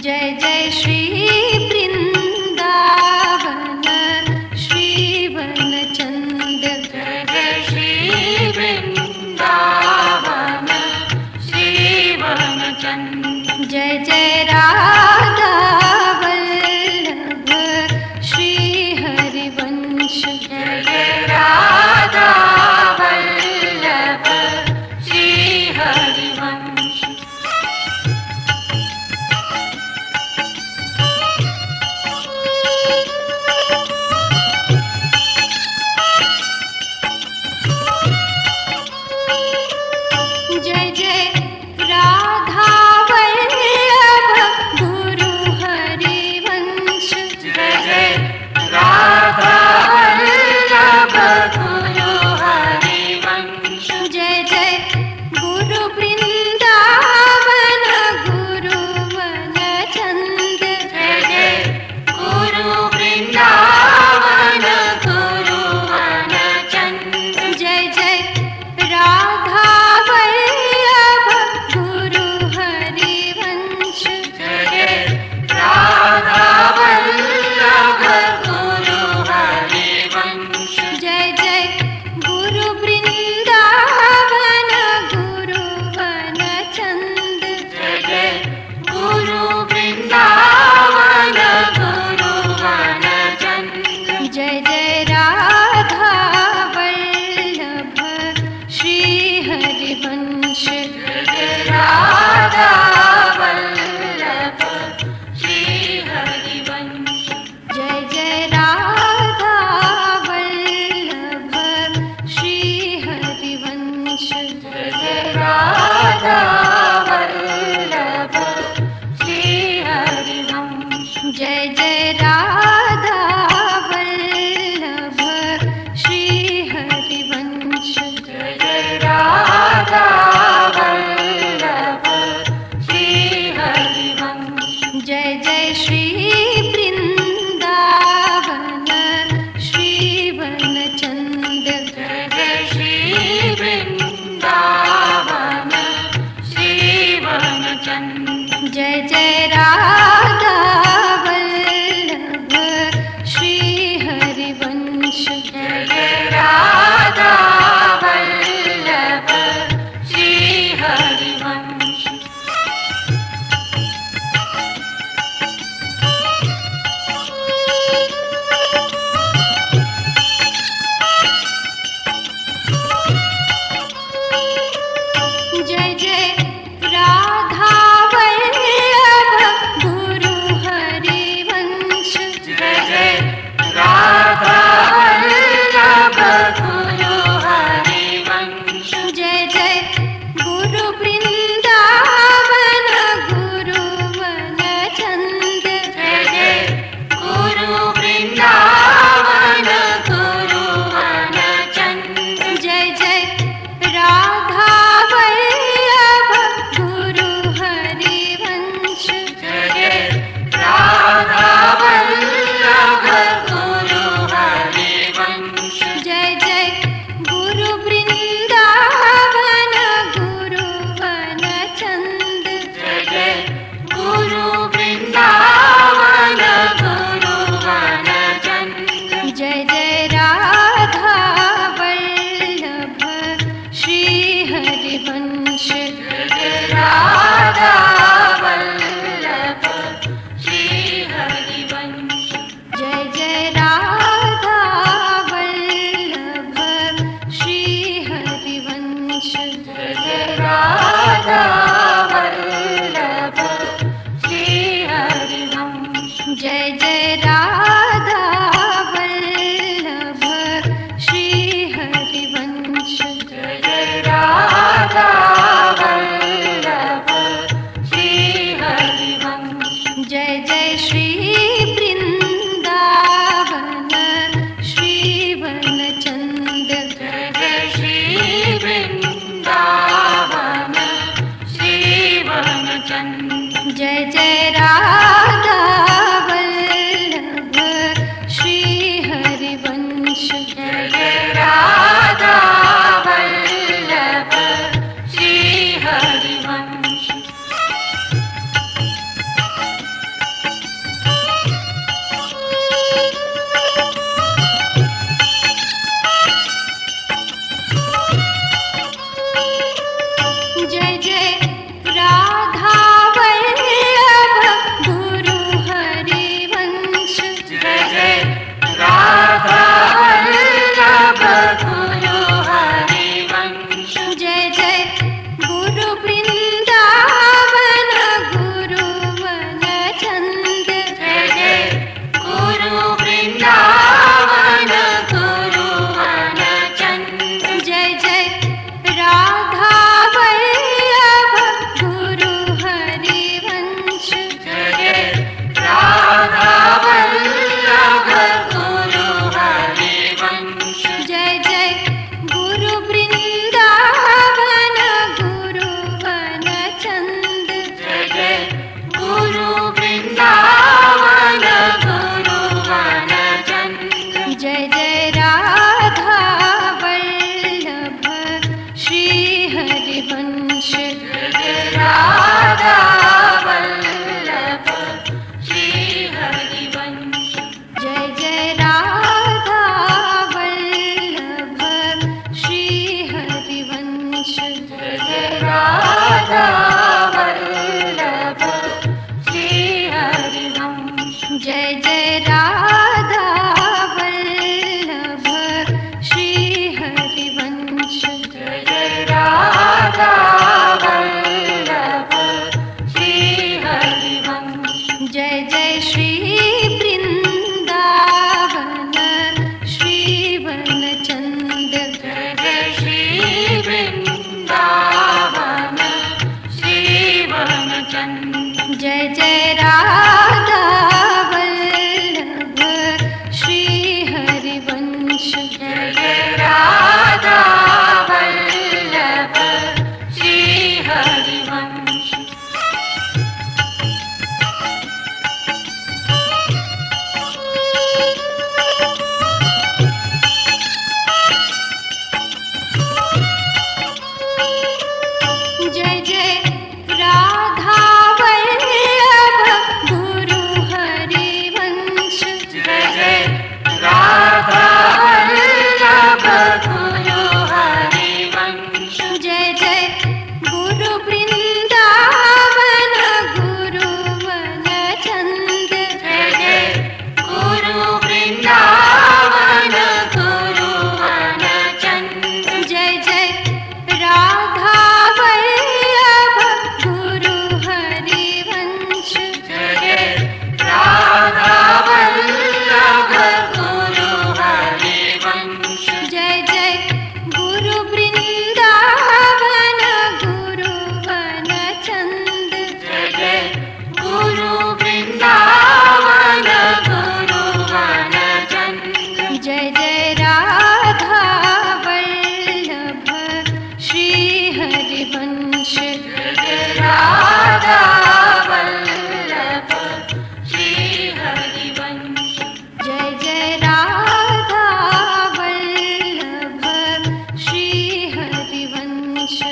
Jai Jai Shri Vrindavan Radha Vallabh Shri Harivansh. Jai Jai Radha Vallabh Shri Harivansh. Jai Jai Radha Vallabh Shri Harivansh. Jai Jai Shri Vrindavan Shri वनचंद। Jai Jai Shri Vrindavan Shri वनचंद। Jai Jai Radha Vallabh Shri Harivansh. Jai Jai Radha Vallabh Shri Harivansh. Jai Jai Radha Vallabh Guru Harivansh. Jai Jai Radha Vallabh Guru Harivansh. Jai Jai Guru Vrindavan Guru वनचंद। Jai Jai Guru Vrindavan Guru वनचंद। Jai Jai Radha Vallabh Guru Harivansh. Jai Jai Radha Vallabh Guru Harivansh. Jai Jai Guru Vrindavan Guru वनचंद। Jai Jai Guru Vrindavan Guru वनचंद। Jai Jai Radha Vallabh Shri Harivansh. Jai Jai Radha Vallabh Shri Harivansh. Jai Jai Radha Vallabh Shri Harivansh. Jai Jai Radha Vallabh Shri Harivansh. Jai Jai Radha Vallabh Shri Harivansh. Jai Jai Radha Vallabh Shri Harivansh. Jai Jai Shri Vrindavan Shri वनचंद। Jai Jai Shri Vrindavan Shri वनचंद। Jai Jai Radha Vallabh Shri Harivansh. Jai Jai Radha Vallabh Shri Harivansh. Jai Jai Radha Vallabh Guru Harivansh. Jai Jai Radha Vallabh Guru Harivansh. Jai Jai Guru Vrindavan Guru वनचंद। Jai Jai Guru Vrindavan Guru वनचंद। Jai Jai Radha Vallabh Guru Harivansh. Jai Jai Radha Vallabh Guru Harivansh. Jai Jai Guru Vrindavan Guru वनचंद। Jai Jai Guru Vrindavan Guru वनचंद। Jai Jai Radha Vallabh Shri Harivansh. Jai Jai Radha Vallabh Shri Harivansh. Jai Jai Radha Vallabh Shri Harivansh. Jai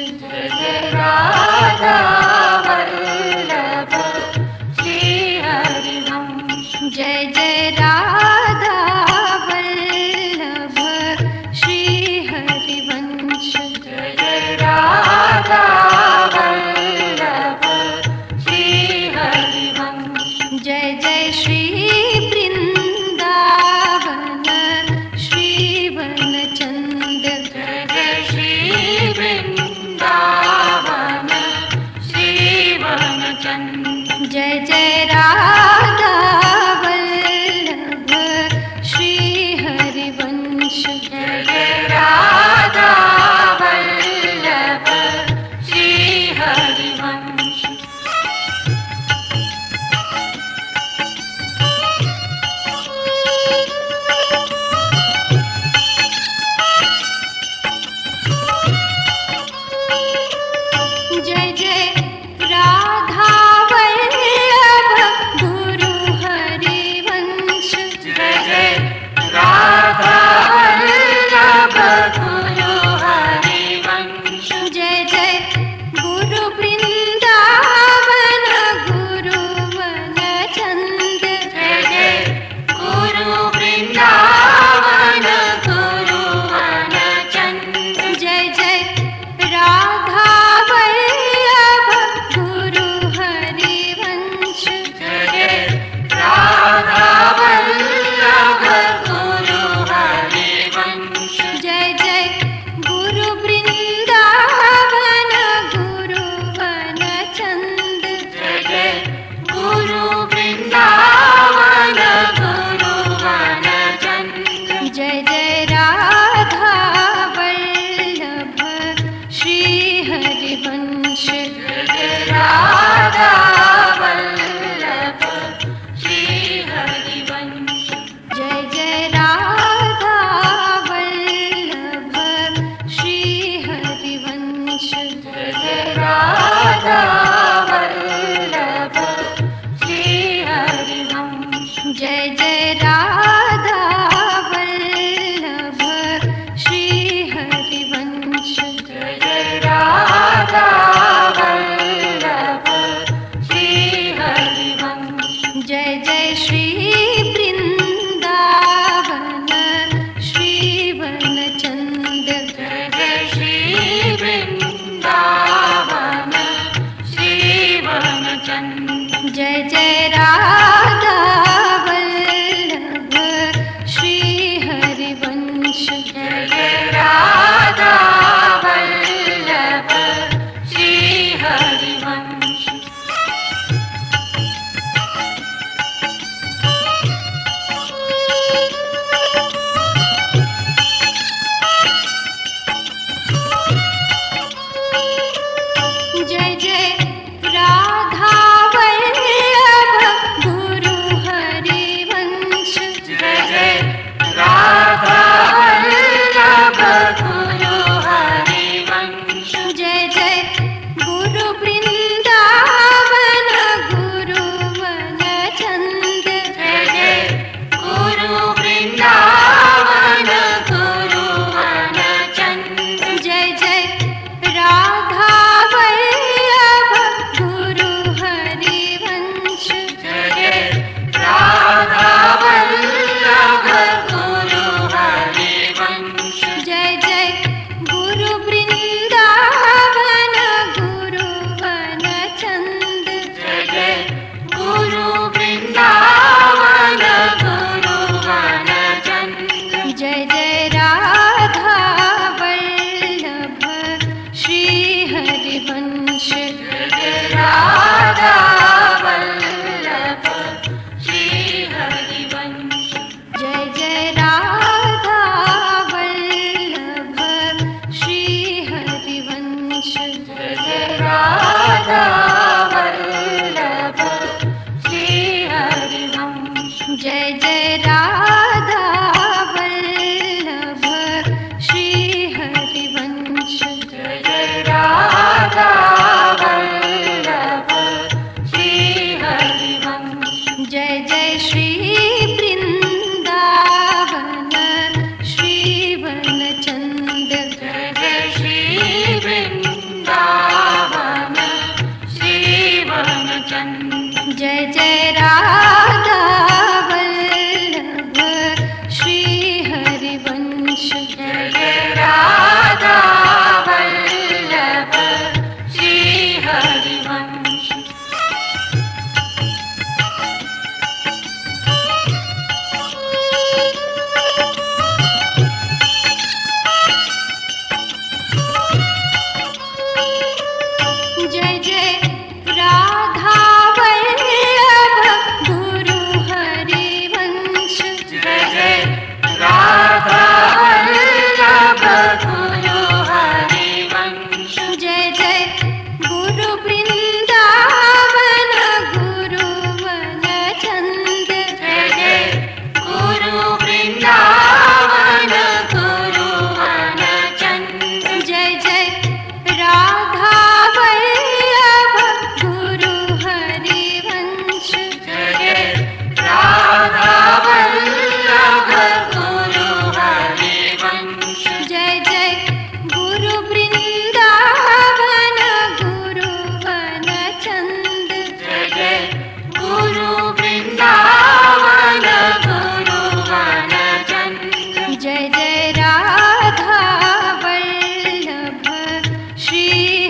Jai Radha Vallabh Shri Harivansh. Jai Jai Radha Vallabh Shri Harivansh. Jai Jai Radha Vallabh Shri Harivansh. Jai Jai Shri Vrindavan Shri वनचंद। Jai Jai Shri Vrindavan Jai Jai Radha Vallabh Guru Harivansh. Jai Jai Radha Vallabh Guru Harivansh. Jai Jai Guru Vrindavan Guru वनचंद। Jai Jai Guru Vrindavan Guru वनचंद। Jai Jai Radha Vallabh Guru Harivansh. Jai Jai Radha Vallabh Guru Harivansh. Jai Jai Guru Vrindavan Guru वनचंद। Jai Jai Guru Vrindavan Guru वनचंद। Jai Jai Radha Vallabh Shri Harivansh. Jai Jai Radha Vallabh Shri Harivansh. Jai Jai Radha Vallabh Shri Harivansh. Jai Jai Radha Vallabh Shri Harivansh. Jai Jai Radha Vallabh Shri Harivansh. Jai Jai Radha Vallabh Shri Harivansh. Jai Jai Shri Vrindavan Shri वनचंद। Jai Jai Shri Vrindavan Shri वनचंद। Jai Jai Radha Vallabh Shri Harivansh. Jai Jai Radha Vallabh Shri Harivansh. Jai Jai Radha Vallabh Guru Harivansh. Jai Jai Radha Vallabh Guru Harivansh. Jai Jai Guru Vrindavan Guru वनचंद। Jai Jai Guru Vrindavan Guru वनचंद। Jai Jai Radha Vallabh Guru Harivansh. Jai Jai Radha Vallabh Guru Harivansh. Jai Jai Guru Vrindavan Guru वनचंद। Jai Jai Guru Vrindavan Guru वनचंद। Jai Jai Radha Vallabh Shri Harivansh. Jai Jai Radha Vallabh Shri Harivansh. Jai Jai Radha Vallabh Shri Harivansh. Jai Jai Radha Vallabh Shri Harivansh. Jai Jai Radha Vallabh Shri Harivansh. Jai Jai Radha Vallabh Shri Harivansh. Jai Jai Shri Vrindavan Shri वनचंद। Jai Jai Shri Vrindavan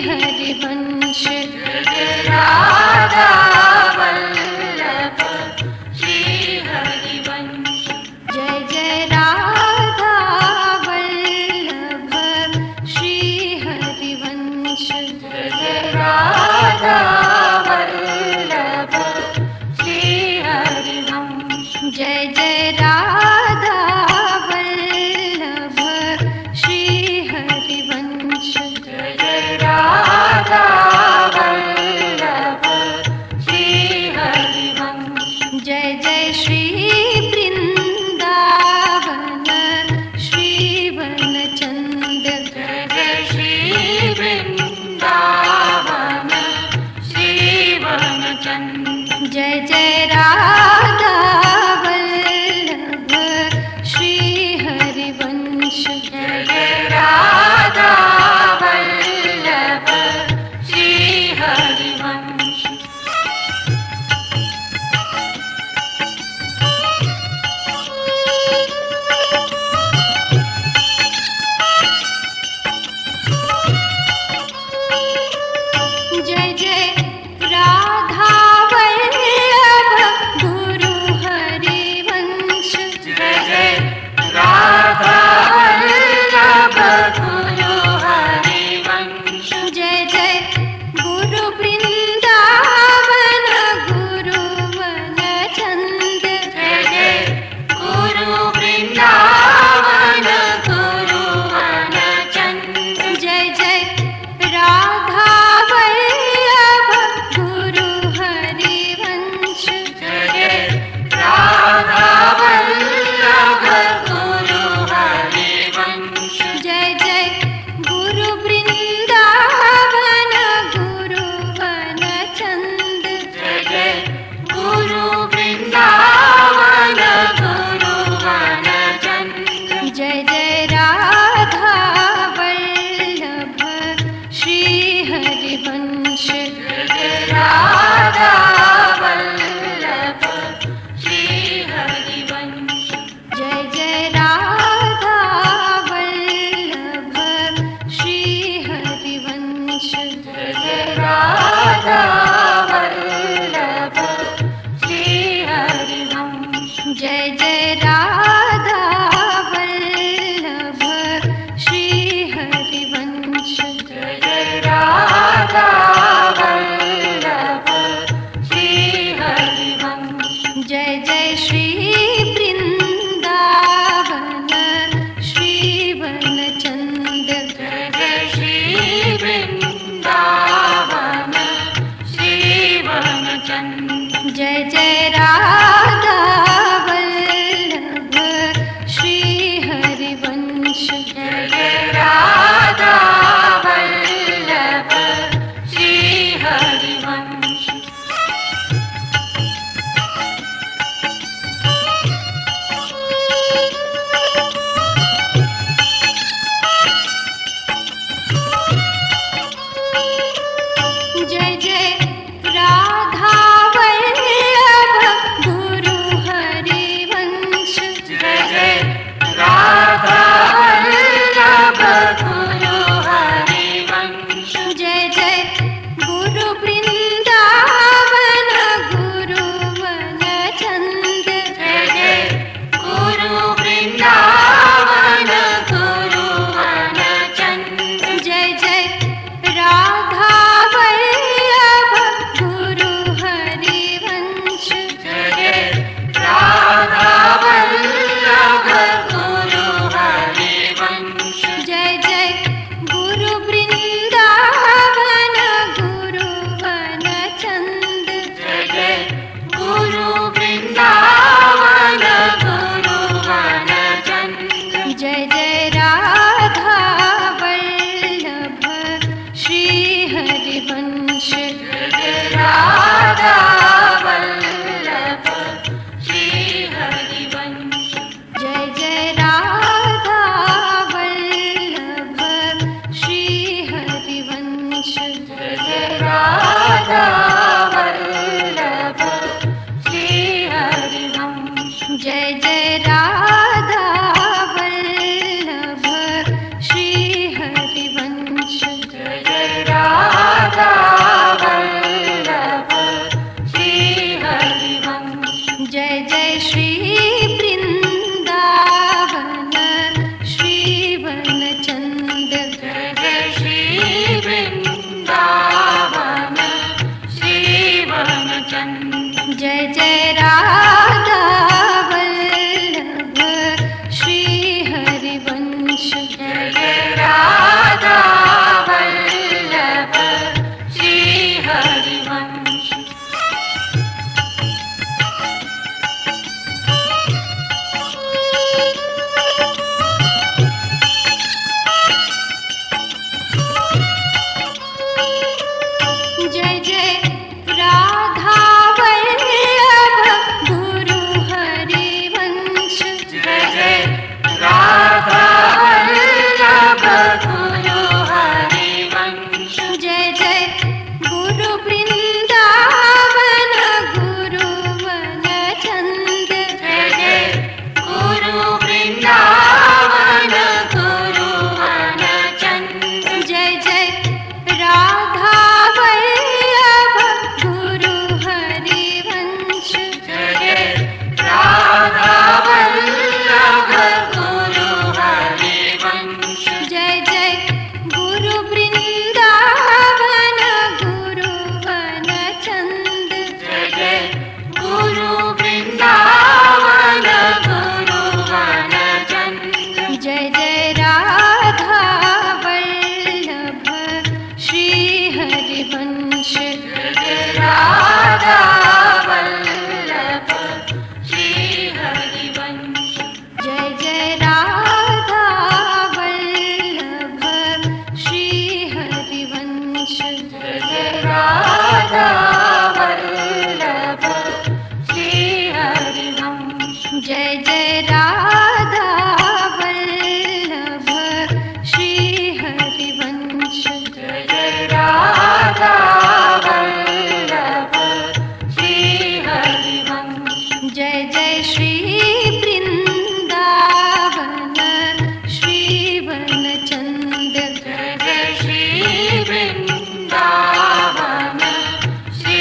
Harivansh Jai Jai Radha Vallabh Shri Harivansh Jai Jai Radha Vallabh Shri Harivansh Jai Jai Radha Vallabh Shri Harivansh Jai Jai Radha Vallabh Shri Harivansh Jai Jai Radha Vallabh Shri Harivansh Jai Jai Shri Vrindavan Shri वनचंद Jai Jai Shri Vrindavan Shri वनचंद Jai Jai Radha Vallabh Shri Harivansh Jai Jai Radha Vallabh Shri Harivansh Jai Jai Radha Vallabh Guru Harivansh Jai Jai Radha Vallabh Guru Harivansh Jai Jai Guru Vrindavan Guru वनचंद Jai Jai Guru Vrindavan Guru वनचंद Jai Jai Radha Vallabh Guru Harivansh Jai Jai Radha Vallabh Guru Harivansh Jai Jai Guru Vrindavan Guru वनचंद Jai Jai Guru Vrindavan Guru वनचंद Jai Jai Radha Vallabh Shri Harivansh Jai Jai Radha Vallabh Shri Harivansh Jai Jai Radha Vallabh Shri Harivansh Jai Jai Radha Vallabh Shri Harivansh Jai Jai Radha Vallabh Shri Harivansh Jai Jai Radha Vallabh Shri Harivansh Jai Jai Shri Vrindavan Shri वनचंद Jai Jai Shri Vrindavan Shri वनचंद Jai Jai Radha Vallabh Shri Harivansh Jai Jai Radha Vallabh Shri Harivansh Jai Jai Radha Vallabh Guru Harivansh Jai Jai Radha Vallabh Guru Harivansh Jai Jai Guru Vrindavan Guru वनचंद Jai Jai Guru Vrindavan Guru वनचंद Jai Jai Radha Vallabh Guru Harivansh Jai Jai Radha Vallabh Guru Harivansh Jai Jai Guru Vrindavan Guru वनचंद Jai Jai Guru Vrindavan Guru वनचंद Jai Jai Radha Vallabh Shri Harivansh Jai Jai Radha Vallabh Shri Harivansh Jai Jai Radha Vallabh Shri Harivansh Jai Jai Radha Vallabh Shri Harivansh Jai Jai Radha Vallabh Shri Harivansh Jai Jai Radha Jai Radha Vallabh Guru Harivansh Jai Jai Radha Vallabh Guru Harivansh Jai Jai Guru Vrindavan Guru वनचंद Jai Jai Guru Vrindavan Guru वनचंद Jai Jai Radha Vallabh Guru Harivansh Jai Jai Radha Vallabh Guru Harivansh Jai Jai Guru Vrindavan Guru वनचंद Jai Jai Guru Vrindavan Guru वनचंद Jai Jai Radha Vallabh Shri Harivansh Jai Jai Radha Vallabh Shri Harivansh Jai Jai Radha Vallabh Shri Harivansh Jai Jai Radha Vallabh Shri Harivansh Jai Jai Radha Vallabh Shri Harivansh Jai Jai Radha Vallabh Shri Harivansh Jai Jai Shri Vrindavan Shri वनचंद Jai Jai Shri Vrindavan Shri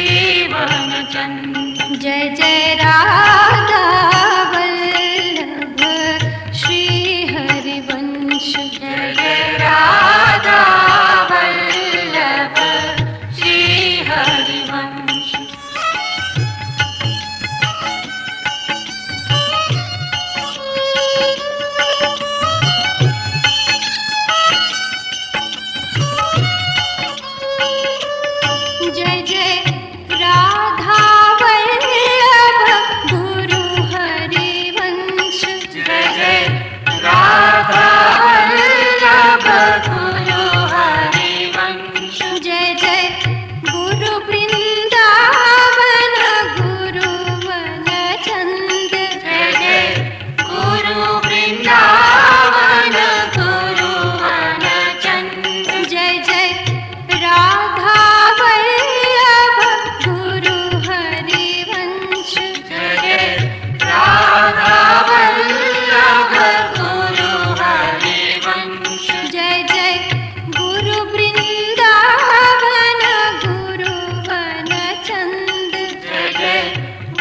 वनचंद Jai Jai Radha Vallabh Shri Harivansh Jai Jai Radha Vallabh Shri Harivansh Jai Jai Radha Vallabh Guru Harivansh Jai Jai Radha Vallabh Guru Harivansh Jai Jai Guru Vrindavan Guru वनचंद Jai Jai Guru Vrindavan Guru वनचंद Jai Jai Radha Vallabh Guru Harivansh Jai Jai Radha Vallabh Guru Harivansh Jai Jai Guru Vrindavan Guru वनचंद Jai Jai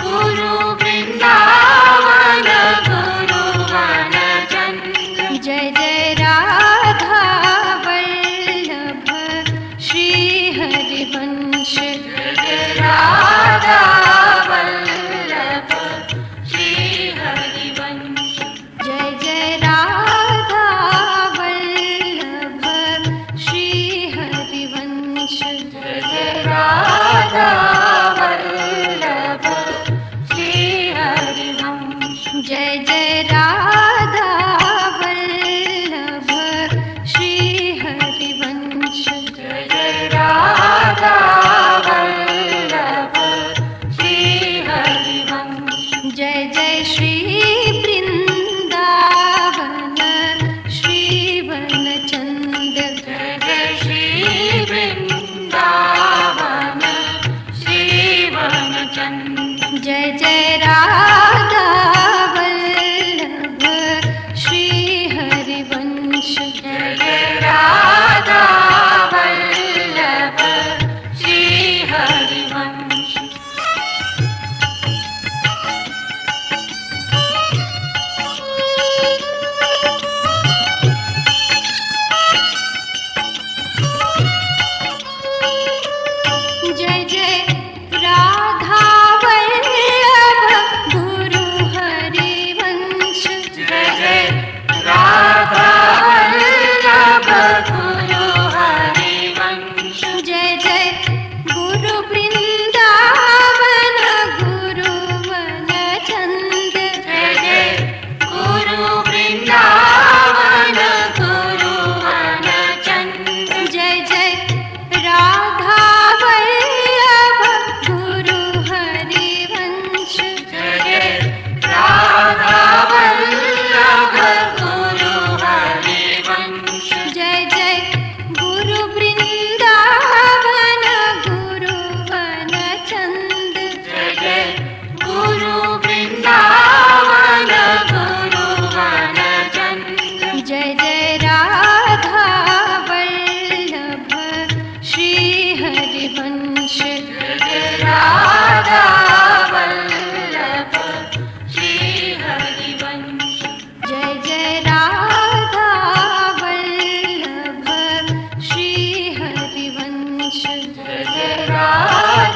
Guru Vrindavan Guru वनचंद Jai Jai Radha Vallabh Shri Harivansh Jai Jai Radha Vallabh Shri Harivansh Jai Jai Radha Vallabh Shri Harivansh Jai Jai Radha Vallabh Shri Harivansh Jai Jai Radha Vallabh Shri Harivansh Jai Jai Radha Vallabh Shri Harivansh Jai Jai Shri Vrindavan Shri वनचंद Jai Jai Shri Vrindavan Shri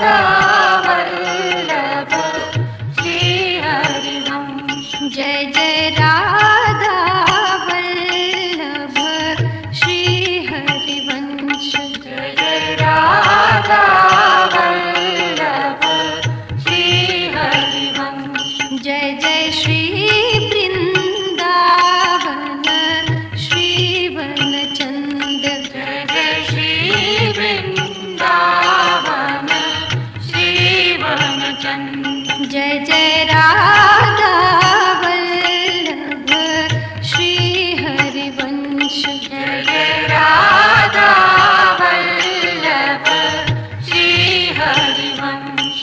Radha Vallabh Shri Harivansh Jai Jai Radha Vallabh Shri Harivansh Jai Jai Radha Vallabh Shri Harivansh Jai Jai Shri Vrindavan Shri वनचंद Jai Jai Shri Vrindavan Shri वनचंद Jai Jai Radha Vallabh Shri Harivansh Jai Jai Radha Vallabh Shri Harivansh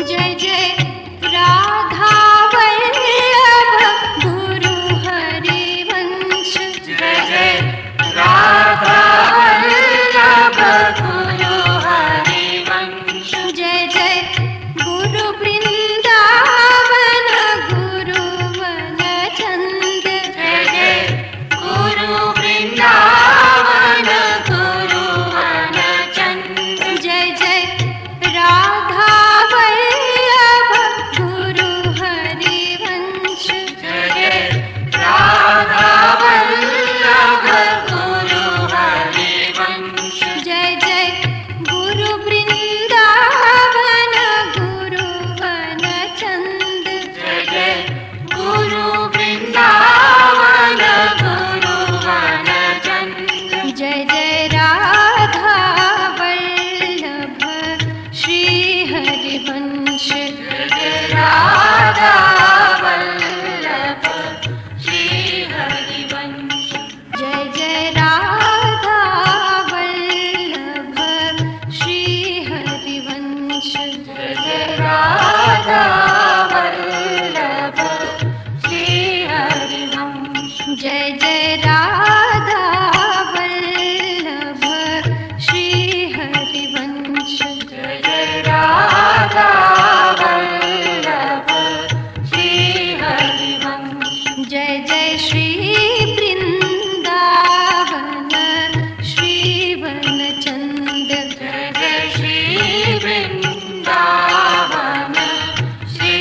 Jai Jai Radha Vallabh Guru Harivansh Jai Jai Radha Vallabh Guru Harivansh Jai Jai Guru Vrindavan Guru वनचंद Jai Jai Guru Vrindavan Guru वनचंद Jai Jai Radha Vallabh Guru Harivansh Jai Jai Radha Vallabh Guru Harivansh Jai Jai Guru Vrindavan Guru वनचंद Jai Jai Guru Vrindavan Guru वनचंद Jai Jai Radha Vallabh Shri Harivansh Jai Jai Radha Vallabh Shri Harivansh Jai Jai Radha Vallabh Shri Harivansh Jai Jai Radha Vallabh Shri Harivansh Jai Jai Radha Vallabh Shri Harivansh Jai Jai Radha Vallabh Shri Harivansh Jai Jai Shri Vrindavan Shri वनचंद Jai Jai Shri Vrindavan Shri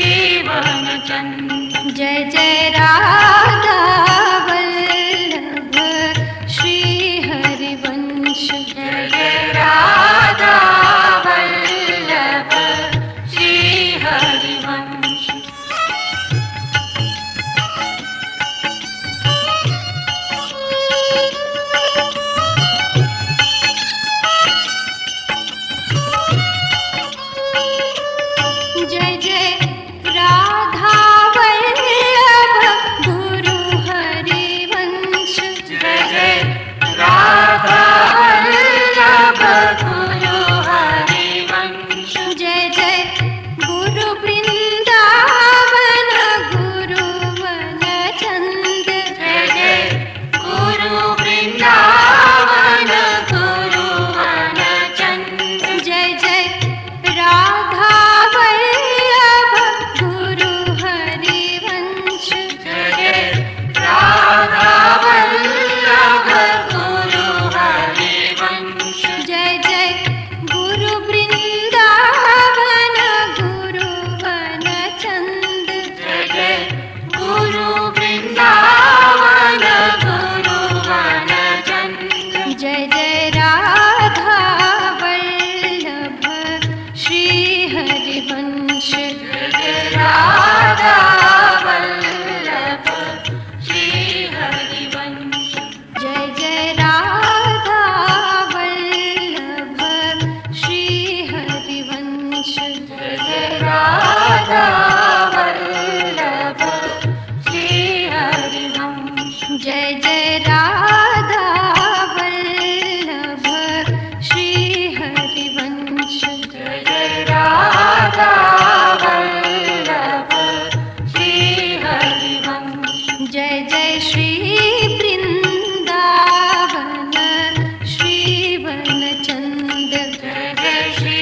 वनचंद Jai Jai Radha Vallabh Shri Harivansh Jai Jai Radha Vallabh Shri Harivansh Jai Jai Radha Vallabh Guru Harivansh Jai Jai Radha Vallabh Guru Harivansh Jai Jai Guru Vrindavan Guru वनचंद Jai Jai Guru Vrindavan Guru वनचंद Jai Jai Radha Vallabh Guru Harivansh Jai Jai Radha Vallabh Guru Harivansh Jai Jai Guru Vrindavan Guru वनचंद Jai Jai Guru Vrindavan Guru वनचंद Jai Jai Radha Vallabh Shri Harivansh Jai Jai Radha Vallabh Shri Harivansh Jai Jai Radha Vallabh Shri Harivansh Jai Jai Radha Vallabh Shri Harivansh Jai Jai Radha Vallabh Shri Harivansh Jai Jai Radha Vallabh Shri Harivansh Jai Jai Shri Vrindavan Shri वनचंद Jai Jai Shri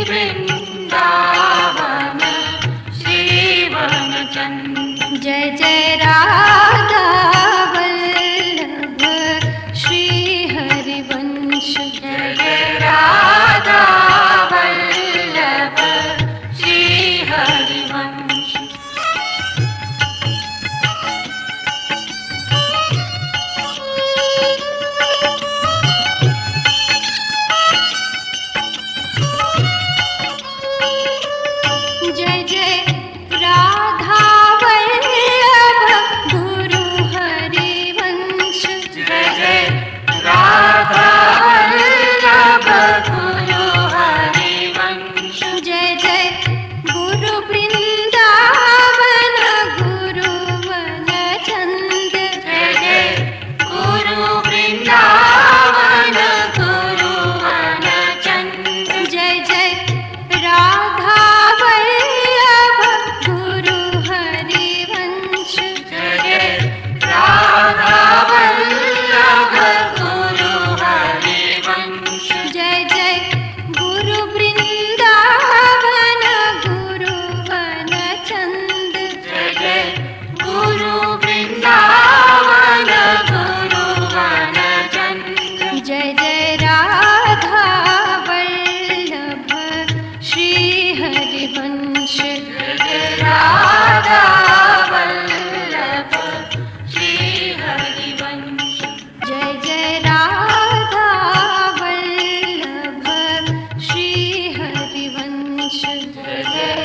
Vrindavan Harivansh Radha Vallabh Shri Harivansh Jai Jai Radha Vallabh Shri Harivansh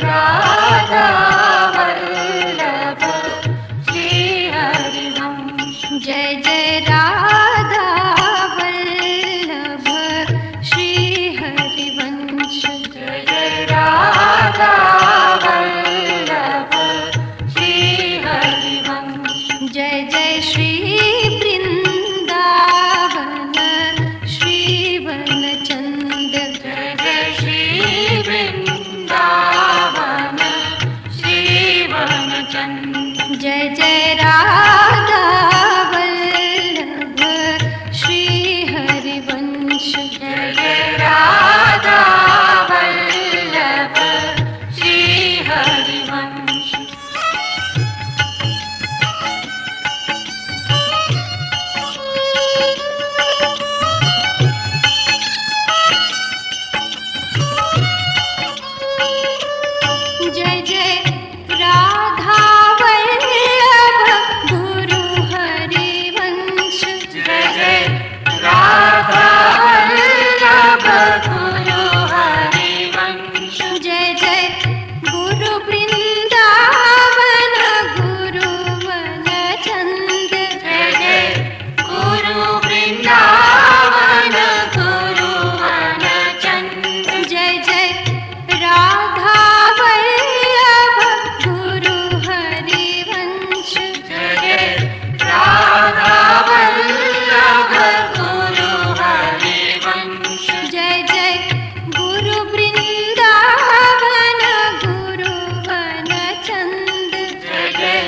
Radha Vallabh Shri Harivansh Jai Jai Radha Vallabh Shri Harivansh Radha Vallabh Shri Harivansh Jai Jai Shri Vrindavan Shri वनचंद Jai Jai Shri Vrindavan Shri वनचंद Jai Jai Radha Vallabh Shri Harivansh Jai Jai Radha Vallabh Shri Harivansh Jai Jai Radha Vallabh Guru Harivansh Jai Jai Radha Vallabh Guru Harivansh Jai Jai Guru Vrindavan Guru वनचंद Jai Jai Guru Vrindavan Guru वनचंद Jai Jai Radha Vallabh Guru Harivansh Jai Jai Radha Vallabh Guru Harivansh Jai Jai Guru Vrindavan Guru वनचंद Jai Jai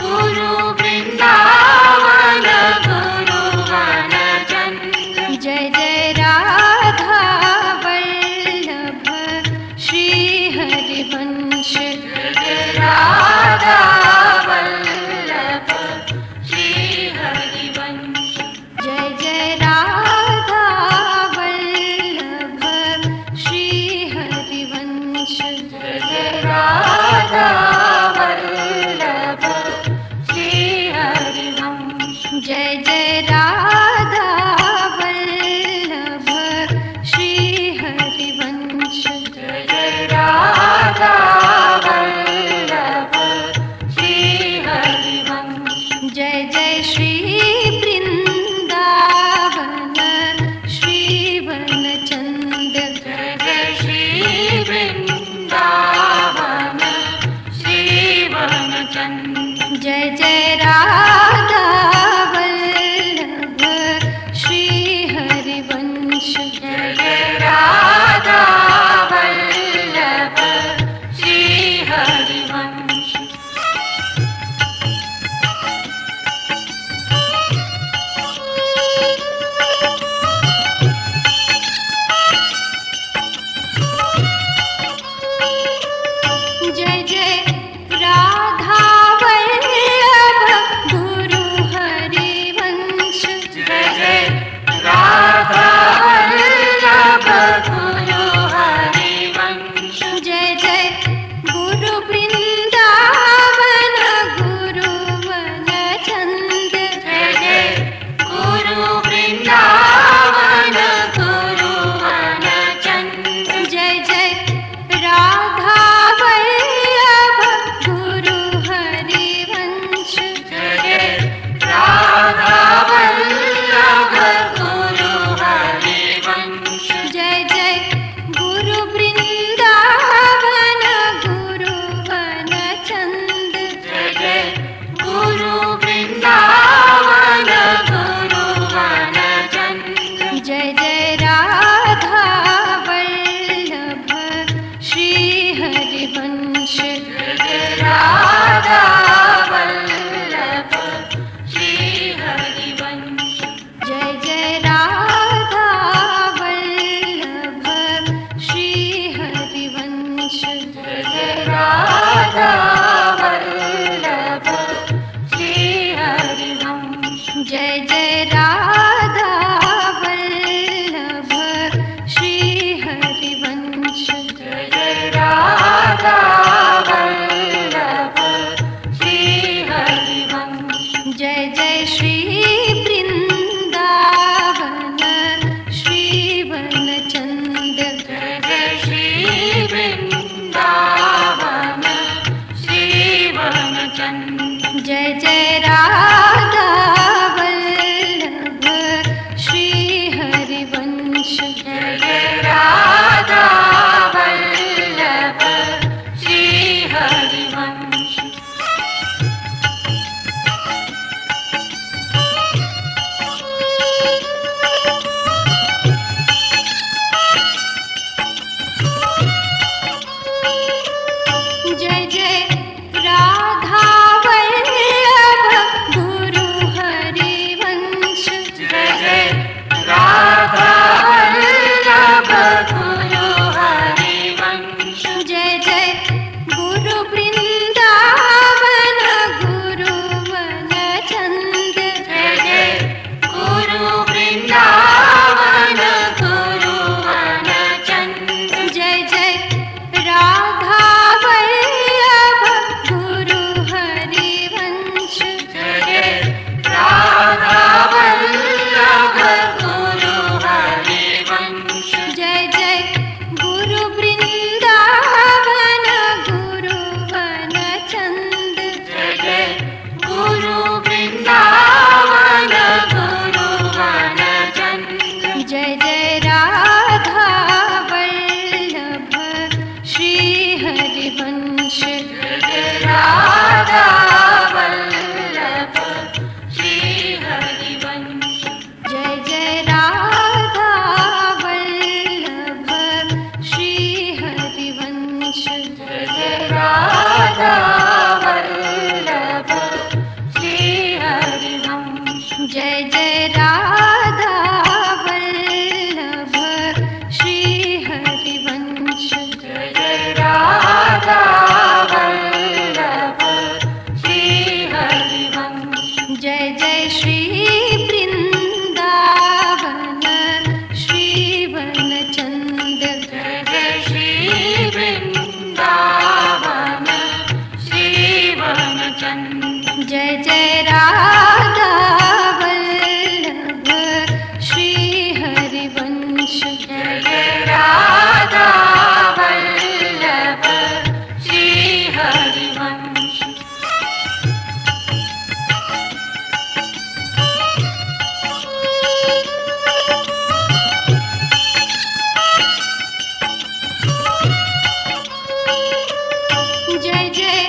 Guru Vrindavan Guru वनचंद Jai Jai Radha Vallabh Shri Harivansh Jai Jai Radha Vallabh Shri Harivansh Jai Jai Radha Vallabh Shri Harivansh Jai Jai Radha Vallabh Shri Harivansh Jai Jai Radha Vallabh Shri Harivansh Jai Jai Radha Vallabh Shri Harivansh Jai Jai Shri Vrindavan Shri वनचंद Jai Jai Shri Vrindavan Shri वनचंद Jai Jai Radha Vallabh Shri Harivansh Jai Jai Radha Vallabh Shri Harivansh Jai Jai Radha Vallabh Guru Harivansh Jai Jai Radha Vallabh Guru Harivansh Jai Jai Guru Vrindavan Guru वनचंद Jai Jai Guru Vrindavan Guru वनचंद Jai Jai Radha Vallabh Guru Harivansh Jai Jai Radha Vallabh Guru Harivansh Jai Jai Guru Vrindavan Guru वनचंद Jai Jai Guru Vrindavan Guru वनचंद Jai Jai Radha Vallabh Shri Harivansh Jai Jai Radha Vallabh Shri Harivansh Jai Jai Radha Vallabh Shri Harivansh Jai Jai Radha Vallabh Shri Harivansh Jai Jai Radha Vallabh Shri Harivansh Jai Jai Radha Jai Jai Guru Vrindavan गुरुवन Chand Jai Jai Guru Vrindavan गुरुवन Chand Jai Jai Radha Vallabh Guru Harivansh Jai Jai Radha Vallabh Guru Harivansh Jai Jai Guru Vrindavan गुरुवन Chand Jai Jai Guru Vrindavan गुरुवन Chand Jai Jai Radha Vallabh Shri Harivansh Jai Jai Radha Vallabh Shri Harivansh Jai Jai Radha Vallabh Shri Harivansh Jai Jai Radha Vallabh Shri Harivansh Jai Jai Radha Vallabh Shri Harivansh Jai Jai Radha Vallabh Shri Harivansh Jai Jai Shri Vrindavan Shri वनचंद Jai Jai Shri Vrindavan Shri वनचंद Jai Jai Radha Vallabh Shri Harivansh Jai Jai Radha Vallabh Shri Harivansh Jai Jai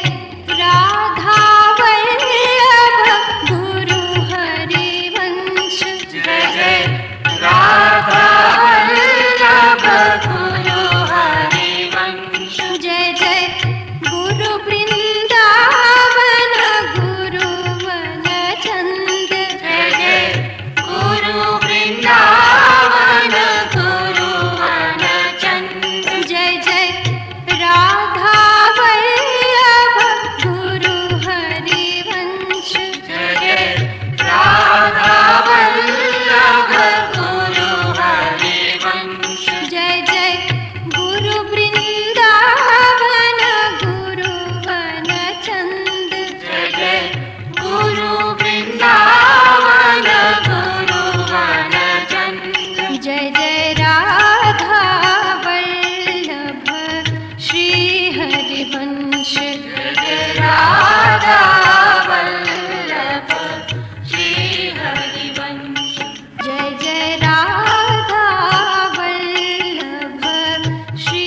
Radha Vallabh Guru Harivansh Jai Jai Radha Vallabh Guru Harivansh Jai Jai Guru Vrindavan गुरुवन Chand Jai Jai Guru Vrindavan गुरुवन Chand Jai Jai Radha Vallabh Guru Harivansh Jai Jai Radha Vallabh Guru Harivansh Jai Jai Guru Vrindavan गुरुवन Chand Jai Jai Guru Vrindavan गुरुवन Chand Jai Jai Radha Vallabh Shri Harivansh Jai Jai Radha Vallabh Shri Harivansh Jai Jai Radha Vallabh Shri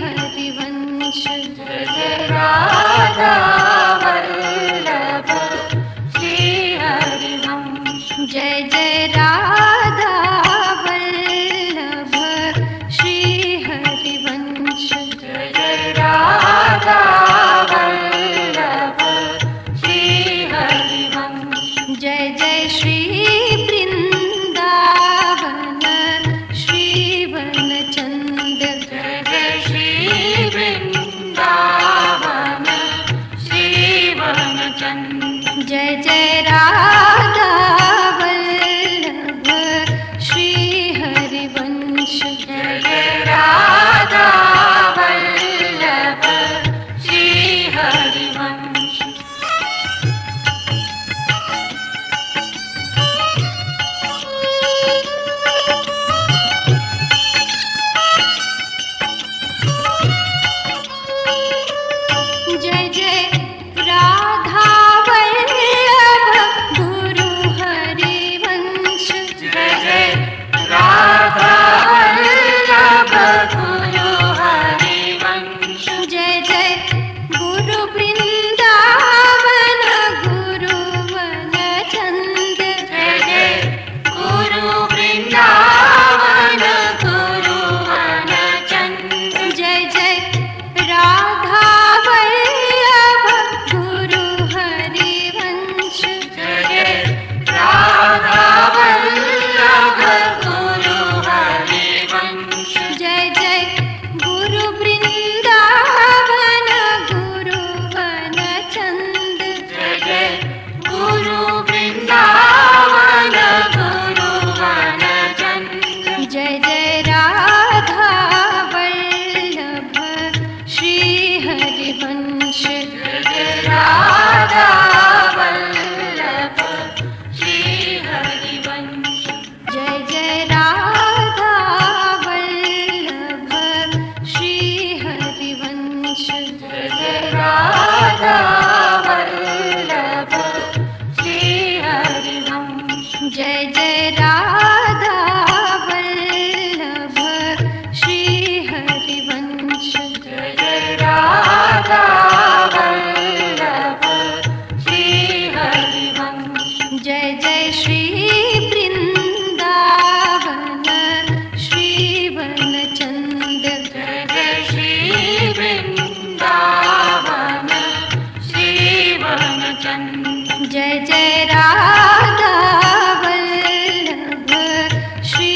Harivansh Jai Jai Radha Vallabh Shri Harivansh Jai Jai Radha Vallabh Shri Harivansh Jai Jai Radha Vallabh Shri Harivansh Jai Jai Shri Vrindavan Shri वनचंद Jai Jai Shri Vrindavan Harivansh Jai Jai Radha Vallabh Shri Harivansh Jai Jai Radha Vallabh Shri Harivansh Jai Jai Radha Vallabh Shri Harivansh Jai Jai Radha Vallabh Shri Harivansh Jai Jai Radha Vallabh Shri Harivansh Jai Jai Shri Vrindavan Shri वनचंद Jai Jai Shri Vrindavan Shri वनचंद Jai Jai Radha Vallabh Shri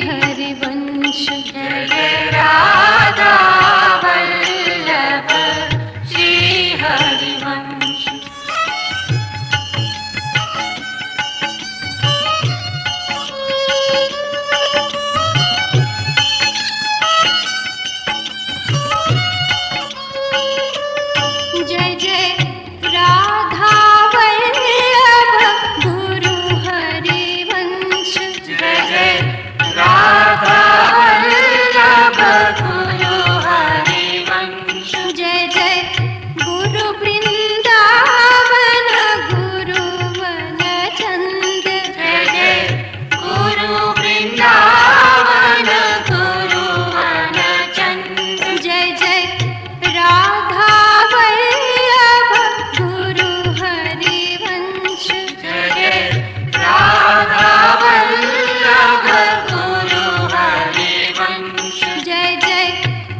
Harivansh Jai Jai Radha Vallabh Shri Harivansh Jai Jai Radha Vallabh Guru Harivansh Jai Jai Radha Vallabh Guru Harivansh Jai Jai Guru Vrindavan Guru वनचंद Jai Jai Guru Vrindavan Guru वनचंद Jai Jai Radha Vallabh Guru Harivansh Jai Jai Radha Vallabh Guru Harivansh Jai Jai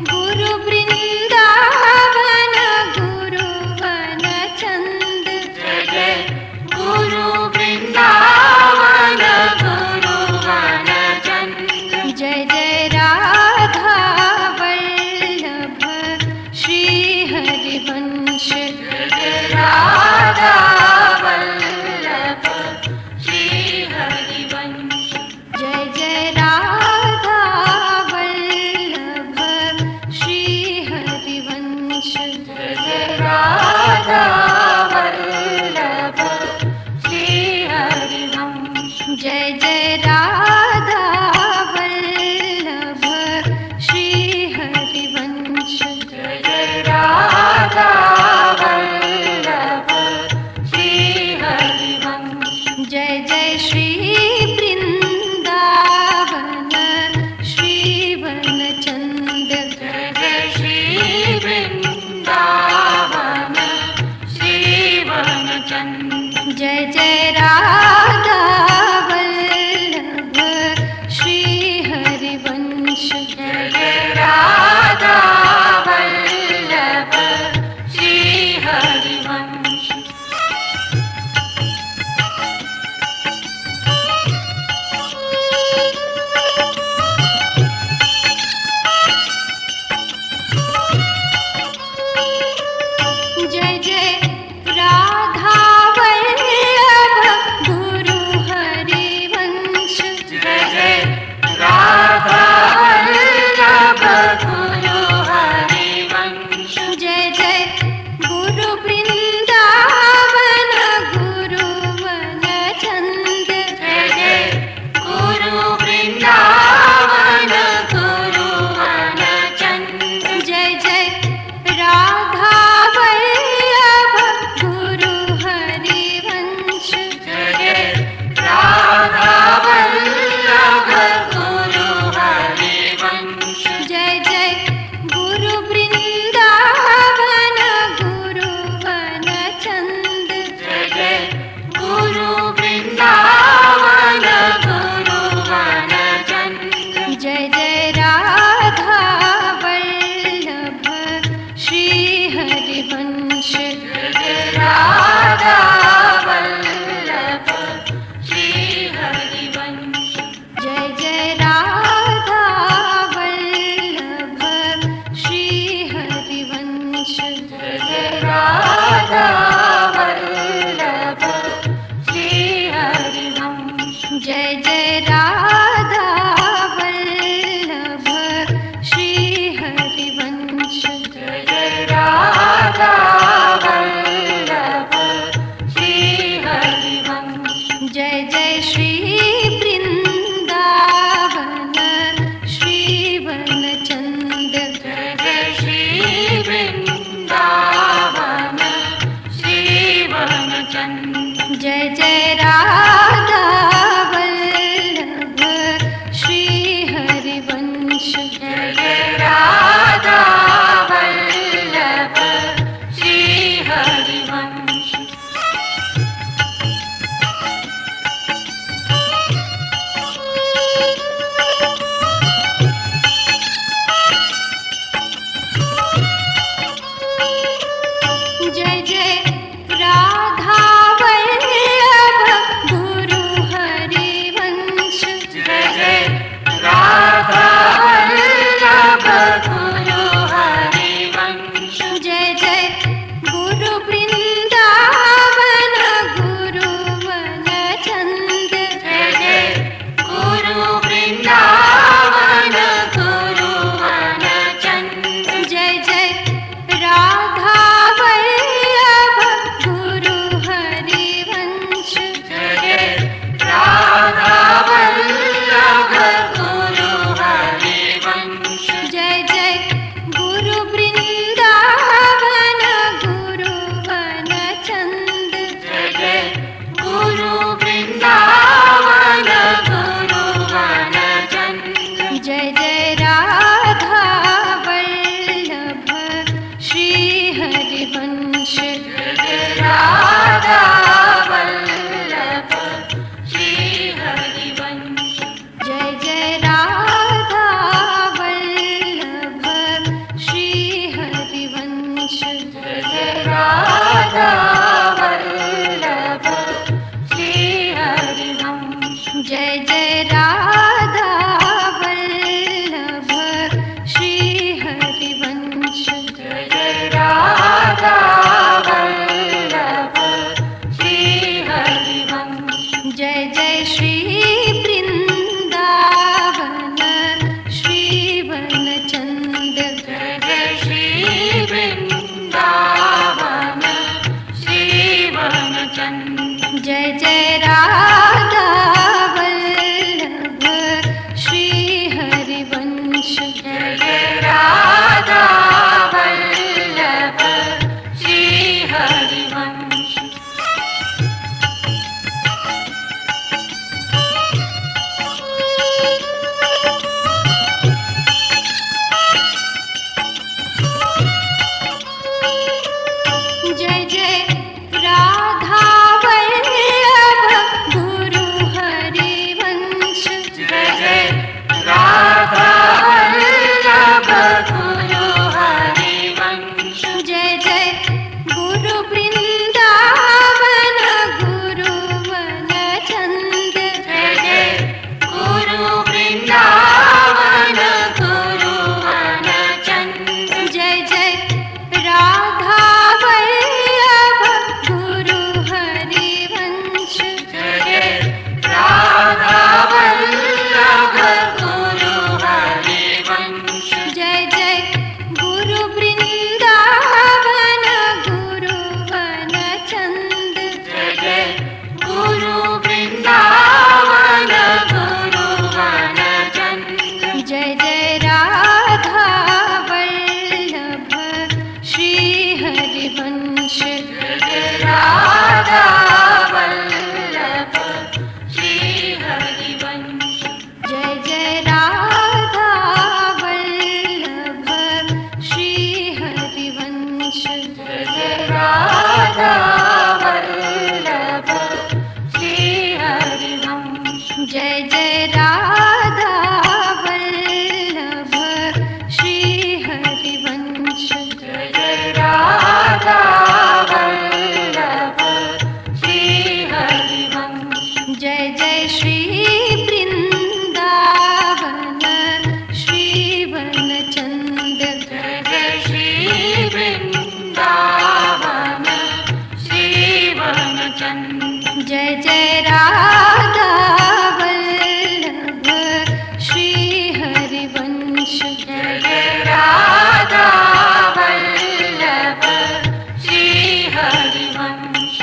Guru Vrindavan Guru वनचंद Jai Jai Guru Vrindavan Guru वनचंद Jai Jai Radha Vallabh Shri Harivansh Jai Jai Radha Vallabh Shri Harivansh Jai Jai Radha Vallabh Shri Harivansh Jai Jai Radha Vallabh Shri Harivansh Jai Jai Radha Vallabh Shri Harivansh Jai Jai Radha Vallabh Shri Harivansh Jai Jai Shri Vrindavan Shri वनचंद Jai Jai Shri Vrindavan Shri वनचंद Jai Jai Radha Vallabh Shri Harivansh Jai Jai Radha Vallabh Shri Harivansh Jai Jai Radha Vallabh Guru Harivansh Jai Jai Radha Vallabh Guru Harivansh Jai Jai Guru Vrindavan Guru वनचंद Jai Jai Guru Vrindavan Guru वनचंद Jai Jai Radha Vallabh Guru Harivansh Jai Jai Radha Vallabh Guru Harivansh Jai Jai Guru Vrindavan Guru वनचंद Jai Jai Guru Vrindavan Guru वनचंद Jai Jai Radha Vallabh Shri Harivansh Jai Jai Radha Vallabh Shri Harivansh Jai Jai Radha Vallabh Shri Harivansh Jai Jai Radha Vallabh Shri Harivansh Jai Jai Radha Vallabh Shri Harivansh Jai Jai Radha Harivansh Jai Jai Radha Vallabh Shri Harivansh Jai Jai Radha Vallabh Shri Harivansh Jai Jai Radha Vallabh Shri Harivansh Jai Jai Radha Vallabh Shri Harivansh Jai Jai Radha Vallabh Shri Harivansh Jai Jai Shri Vrindavan Shri वनचंद Jai Jai Shri Vrindavan Shri वनचंद Jai Jai Radha Vallabh Shri Harivansh Jai Jai Radha Vallabh Shri Harivansh Jai Jai Radha Vallabh Guru Harivansh Jai Jai Radha Vallabh Guru Harivansh Jai Jai Guru Vrindavan Guru वनचंद Jai Jai Guru Vrindavan Guru वनचंद Jai Jai Radha Vallabh Guru Harivansh Jai Jai Radha Vallabh Guru Harivansh Jai Jai Guru Vrindavan Guru वनचंद Jai Jai Guru Vrindavan Guru वनचंद Jai Jai Radha Vallabh Shri Harivansh Jai Jai Radha Vallabh Shri Harivansh Jai Jai Radha Vallabh Shri Harivansh Jai Jai Radha Vallabh Shri Harivansh Jai Jai Radha Vallabh Shri Harivansh Jai Jai Radha Vallabh Shri Harivansh Jai Jai Shri Vrindavan Shri वनचंद Jai Jai Shri Vrindavan Shri वनचंद Jai Jai Radha Vallabh Shri Harivansh Jai Jai Radha Vallabh Shri Harivansh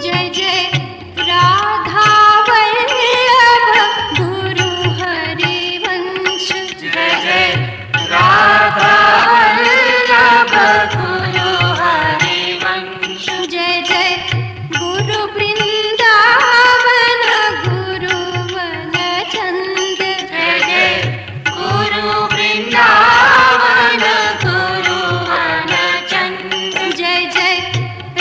Jai Jai Radha Vallabh Guru Harivansh Jai Jai Radha Vallabh Guru Harivansh Jai Jai Guru Vrindavan Guru वनचंद Jai Jai Guru Vrindavan Guru वनचंद Jai Jai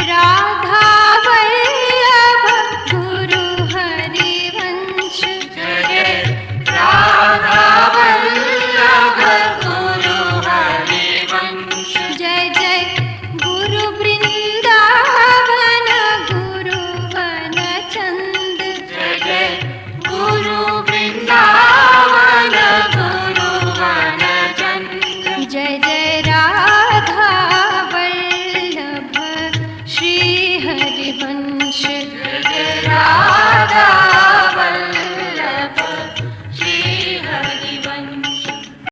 Radha Vallabh Guru Harivansh Jai Jai Radha Vallabh Guru Harivansh Jai Jai Guru Vrindavan Guru वनचंद Jai Jai Guru Vrindavan Guru वनचंद Jai Jai